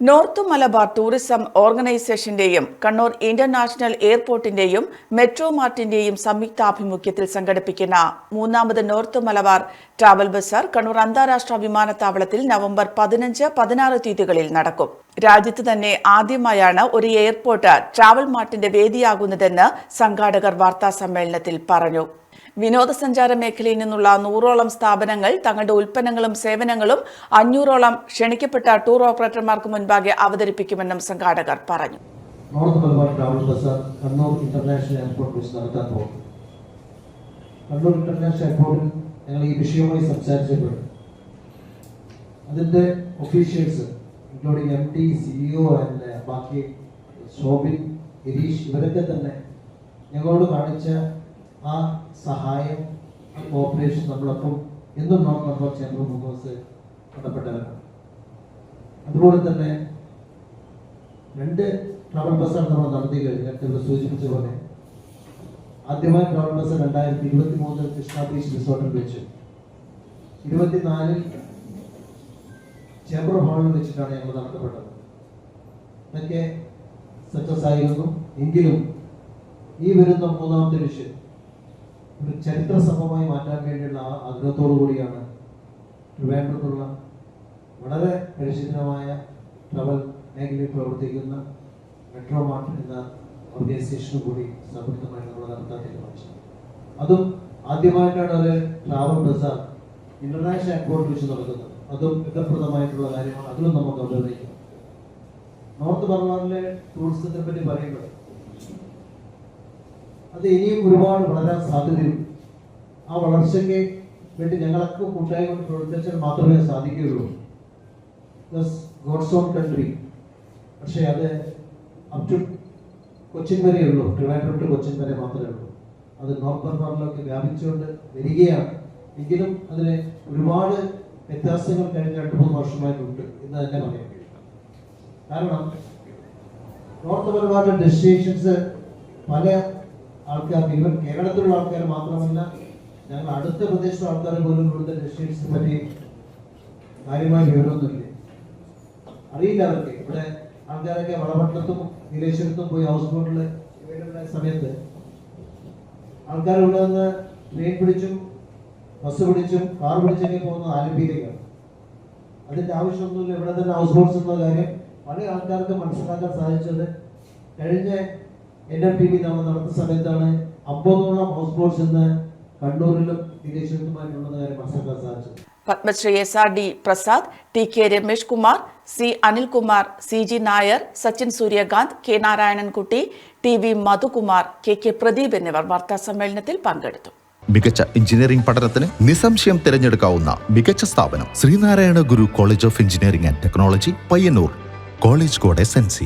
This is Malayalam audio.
നോർത്ത് മലബാർ ടൂറിസം ഓർഗനൈസേഷന്റെയും കണ്ണൂർ ഇന്റർനാഷണൽ എയർപോർട്ടിന്റെയും മെട്രോ മാർട്ടിന്റെയും സംയുക്താഭിമുഖ്യത്തിൽ സംഘടിപ്പിക്കുന്ന മൂന്നാമത് north Malabar travel bazaar Kannur അന്താരാഷ്ട്ര വിമാനത്താവളത്തിൽ നവംബർ 15-16 തീയതികളിൽ നടക്കും. രാജ്യത്ത് തന്നെ ആദ്യമായാണ് ഒരു എയർപോർട്ട് ട്രാവൽ മാർട്ടിന്റെ വേദിയാകുന്നതെന്ന് സംഘാടകർ വാർത്താസമ്മേളനത്തിൽ പറഞ്ഞു. വിനോദസഞ്ചാര മേഖലയിൽ നിന്നുള്ള 100ഓളം സ്ഥാപനങ്ങൾ തങ്ങളുടെ ഉൽപ്പന്നങ്ങളും സേവനങ്ങളും 500ഓളം ക്ഷണിക്കപ്പെട്ട ടൂർ ഓപ്പറേറ്റർമാർക്ക് മുൻപാകെ അവതരിപ്പിക്കുമെന്നും സംഘാടകർ പറഞ്ഞു. North Malabar travel bazaar Kannur international airport വെച്ച് നടത്താൻ പോകും. കണ്ണൂർ ഇന്റർനാഷണൽ എയർപോർട്ടിൽ ഞങ്ങൾ ഈ വിഷയവുമായി സംസാരിച്ചപ്പോൾ അതിന്റെ officials including MD, CEO and ബാക്കി ശോഭിൻ, ഗിരീഷ് ഇവരൊക്കെ തന്നെ ഞങ്ങളോട് കാണിച്ച ആ സഹായം, കോപ്പറേഷൻ നമ്മളൊപ്പം എന്നും north Malabar chamber of commerce ബന്ധപ്പെട്ടവരാണ്. അതുപോലെ തന്നെ 2 ട്രാവൽ ബസ്സാണ് നമ്മൾ നടത്തി കഴിഞ്ഞിട്ട് സൂചിപ്പിച്ച പോലെ ആദ്യമായി ട്രാവൽ ബസ് 2023 കൃഷ്ണ ബീച്ച് റിസോർട്ടിൽ വെച്ചു. 24 ചേംബർ ഹാളിൽ വെച്ചിട്ടാണ് ഞങ്ങൾ നടത്തപ്പെട്ടത്. ഇതൊക്കെ സക്സസ് ആയിരുന്നു. എങ്കിലും ഈ വരുന്ന മൂന്നാമത്തെ വിഷയം ഒരു ചരിത്ര സംഭവമായി മാറ്റാൻ വേണ്ടിയുള്ള ആഗ്രഹത്തോടു കൂടിയാണ് ട്രിവാൻഡ്രത്തുള്ള വളരെ പരിശുദ്ധമായ ട്രാവൽ മേഖലയിൽ പ്രവർത്തിക്കുന്ന മെട്രോ മാർട്ട് എന്ന ഓർഗനൈസേഷനും കൂടി സംയുക്തമായി നമ്മൾ നടത്താൻ തീരുമാനിച്ചത്. അതും ആദ്യമായിട്ടാണ് ഒരു ട്രാവൽ ബസാർ ഇന്റർനാഷണൽ എയർപോർട്ട് വെച്ച് നടക്കുന്നത്. അതും ഹിതപ്രദമായിട്ടുള്ള കാര്യമാണ്. അതിലും നമുക്ക് അഭിനന്ദിക്കാം. നോർത്ത് മലബാറിലെ ടൂറിസത്തെ പറ്റി പറയുന്നത് അത് ഇനിയും ഒരുപാട് വളരാൻ സാധ്യതയുണ്ട്. ആ വളർച്ചയ്ക്ക് വേണ്ടി ഞങ്ങളൊക്കെ കൂട്ടായി കൊണ്ട് പ്രവർത്തിച്ചാൽ മാത്രമേ സാധിക്കുകയുള്ളൂ. God's own country. പക്ഷേ അത് അപ് ടു കൊച്ചിൻ വരെയുള്ളൂ. ട്രിവാൻഡ്രം ടു കൊച്ചിൻ വരെ മാത്രമേ ഉള്ളൂ. അത് നോർത്ത് മലബാറിലൊക്കെ വ്യാപിച്ചുകൊണ്ട് വരികയാണ്. എങ്കിലും അതിന് ഒരുപാട് വ്യത്യാസങ്ങൾ കഴിഞ്ഞ 2-3 വർഷമായിട്ടുണ്ട് എന്ന് തന്നെ പറയാൻ കഴിയും. കാരണം നോർത്ത് മലബാറിലെ ഡെസ്റ്റിനേഷൻസ് പല ആൾക്കാർക്ക്, ഇവൻ കേരളത്തിലുള്ള ആൾക്കാർ മാത്രമല്ല, ഞങ്ങൾ അടുത്ത പ്രദേശത്തുള്ള ആൾക്കാർ പോലും ഇവിടുത്തെ ഡെസ്റ്റിനേഷനെ പറ്റി കാര്യമായ വിവരമൊന്നുമില്ല, അറിയില്ല അവർക്ക്. ഇവിടെ ആൾക്കാരൊക്കെ വളപട്ടണത്തും നീലേശ്വരത്തും പോയി ഹൗസ് ബോട്ടിൽ ഇവരുടെ സമയത്ത് ആൾക്കാർ ഇവിടെ നിന്ന് ട്രെയിൻ പിടിച്ചും ബസ് പിടിച്ചും കാർ പിടിച്ചൊക്കെ പോകുന്നത് ആലപ്പിയിലേക്കാണ്. അതിന്റെ ആവശ്യമൊന്നുമില്ല. ഇവിടെ തന്നെ ഹൗസ് ബോട്ട്സ് എന്ന കാര്യം പല ആൾക്കാർക്ക് മനസ്സിലാക്കാൻ സാധിച്ചത് കഴിഞ്ഞ NMTV നമ്മൾ നടത്തുന്ന സമയത്താണ് 50ഓളം ഹൗസ് ബോട്ട്സ് ഇന്ന് കണ്ണൂരിലും വിദേശത്തുമായിട്ടുള്ള കാര്യം മനസ്സിലാക്കാൻ സാധിച്ചത്. Padmashri SRD Prasad, TK Ramesh Kumar, C Anilkumar, CG Nair, Sachin Suryakant, K Narayanankutty, TV Madhukumar, KK Pradeep എന്നിവർ വാർത്താസമ്മേളനത്തിൽ പങ്കെടുത്തു. മികച്ച എഞ്ചിനീയറിംഗ് പഠനത്തിന് നിസ്സംശയം തിരഞ്ഞെടുക്കാവുന്ന മികച്ച സ്ഥാപനം Sreenarayana Guru college of engineering and technology, Payyanur. College code SNC.